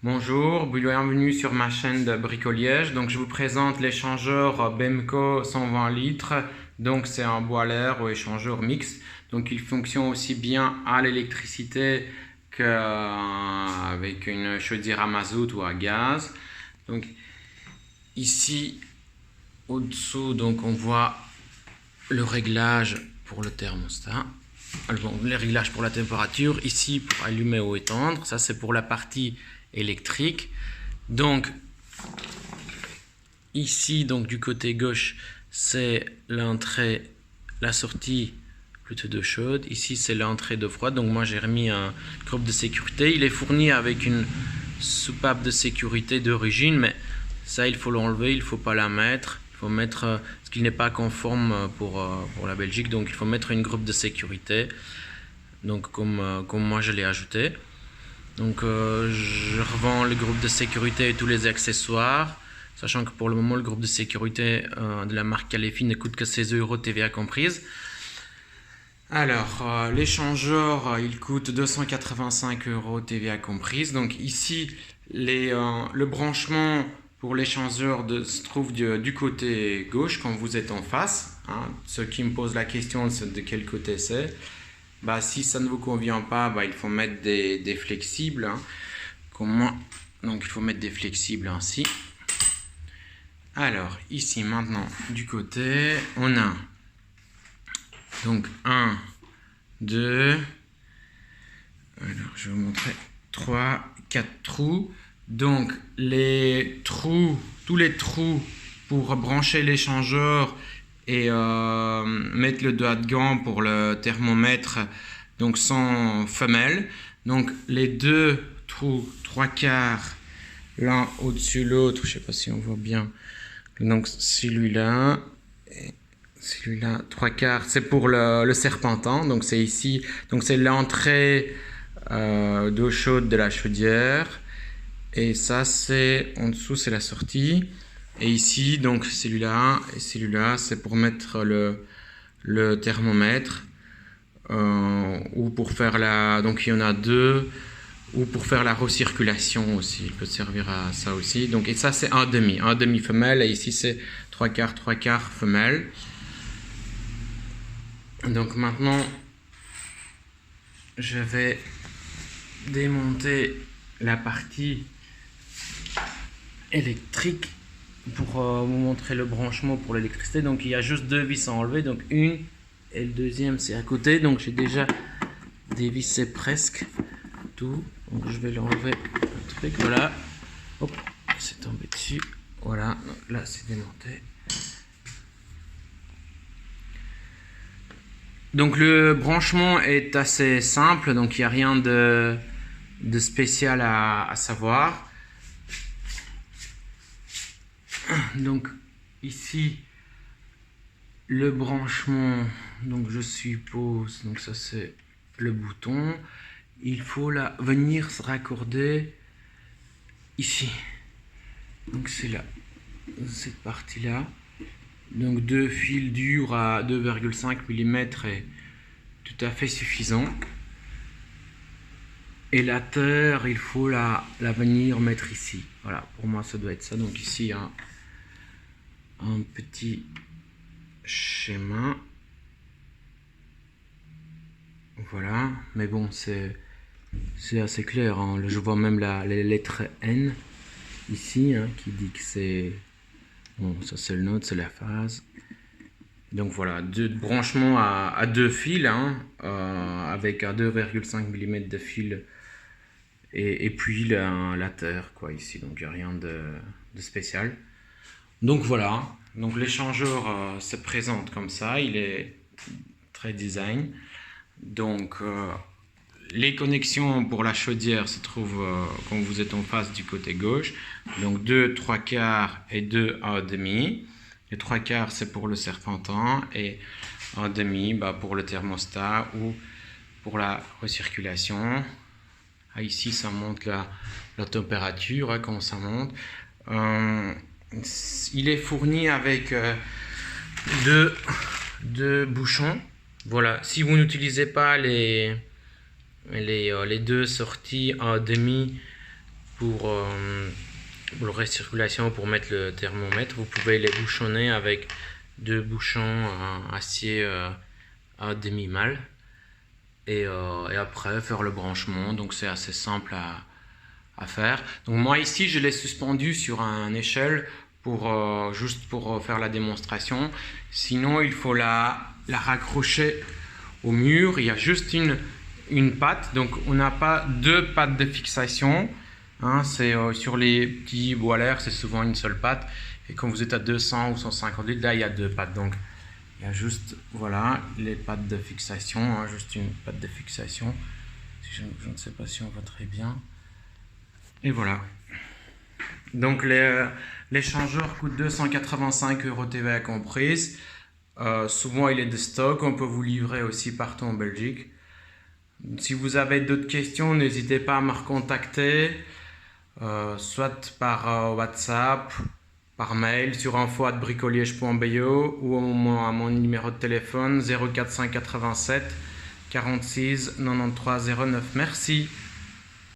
Bonjour, bienvenue sur ma chaîne de bricoliège. Donc je vous présente l'échangeur Bemco 120 litres. Donc c'est un boiler ou échangeur mixte. Donc il fonctionne aussi bien à l'électricité qu'avec une chaudière à mazout ou à gaz. Donc ici au-dessous, donc on voit le réglage pour le thermostat. Bon, les réglages pour la température, ici pour allumer ou éteindre, ça c'est pour la partie électrique. Donc ici, donc du côté gauche, c'est l'entrée, la sortie plutôt d'eau chaude. Ici c'est l'entrée d'eau froide. Donc moi j'ai remis un groupe de sécurité. Il est fourni avec une soupape de sécurité d'origine, mais ça il faut l'enlever, il ne faut pas la mettre. Il faut mettre, ce qui n'est pas conforme pour la Belgique, donc il faut mettre une groupe de sécurité, donc comme moi je l'ai ajouté. Donc je revends le groupe de sécurité et tous les accessoires, sachant que pour le moment le groupe de sécurité de la marque Calefi ne coûte que 16 € TVA comprise. Alors l'échangeur il coûte 285 € TVA comprise. Donc ici le branchement pour l'échangeur se trouve du côté gauche quand vous êtes en face. Ce qui me pose la question, c'est de quel côté c'est. Si ça ne vous convient pas, il faut mettre des flexibles. Donc il faut mettre des flexibles ainsi. Alors ici maintenant du côté, on a donc 1, 2, alors je vais vous montrer 3, 4 trous. Donc tous les trous pour brancher l'échangeur et mettre le doigt de gant pour le thermomètre, donc sans femelle. Donc les deux trous 3/4 l'un au-dessus de l'autre, je ne sais pas si on voit bien. Donc celui-là et celui-là 3/4, c'est pour le serpentin. Donc c'est ici, donc c'est l'entrée d'eau chaude de la chaudière. Et ça, c'est en dessous, c'est la sortie. Et ici, donc celui-là et celui-là, c'est pour mettre le thermomètre ou pour faire donc il y en a deux, ou pour faire la recirculation aussi. Il peut servir à ça aussi. Donc et ça, c'est un demi femelle. Et ici, c'est 3/4 femelle. Donc maintenant, je vais démonter la partie électrique pour vous montrer le branchement pour l'électricité. Donc il y a juste deux vis à enlever, donc une et le deuxième c'est à côté. Donc j'ai déjà dévissé presque tout, donc je vais l'enlever le truc, voilà, hop, c'est tombé dessus, voilà, donc là c'est démonté. Donc le branchement est assez simple, donc il n'y a rien de spécial à savoir. Donc ici le branchement, donc je suppose, donc ça c'est le bouton, il faut venir se raccorder ici, donc c'est là, cette partie là, donc deux fils durs à 2,5 mm est tout à fait suffisant. Et la terre, il faut la venir mettre ici. Voilà, pour moi ça doit être ça. Donc ici un petit schéma. Voilà, mais bon, c'est assez clair. Je vois même les lettres N ici, qui dit que c'est... Bon, ça c'est le node, c'est la phase. Donc voilà, deux branchements à deux fils, avec un 2,5 mm de fil. Et puis la terre, quoi, ici. Donc il n'y a rien de spécial. Donc voilà, donc l'échangeur se présente comme ça, il est très design. Donc les connexions pour la chaudière se trouvent quand vous êtes en face du côté gauche. Donc 2 3/4 et 2 1/2. Les 3/4 c'est pour le serpentin et 1/2 pour le thermostat ou pour la recirculation. Ici ça monte la température, quand ça monte. Il est fourni avec deux bouchons. Voilà, si vous n'utilisez pas les deux sorties 1/2 pour le recirculation, pour mettre le thermomètre, vous pouvez les bouchonner avec 2 bouchons acier à demi-mal. Et après faire le branchement, donc c'est assez simple à faire. Donc moi ici je l'ai suspendu sur un échelle juste pour faire la démonstration. Sinon il faut la raccrocher au mur. Il y a juste une patte, donc on n'a pas 2 pattes de fixation. C'est sur les petits bois à l'air, c'est souvent une seule patte. Et quand vous êtes à 200 ou 150 litres, là il y a 2 pattes. Donc il y a juste, voilà, les pattes de fixation, juste une patte de fixation. Je ne sais pas si on voit très bien. Et voilà. Donc l'échangeur coûte 285 € TVA comprise. Souvent il est de stock, on peut vous livrer aussi partout en Belgique. Si vous avez d'autres questions, n'hésitez pas à me recontacter, soit par WhatsApp, par mail sur info@bricoliège.be ou à mon numéro de téléphone 04 587 46 93 09. Merci.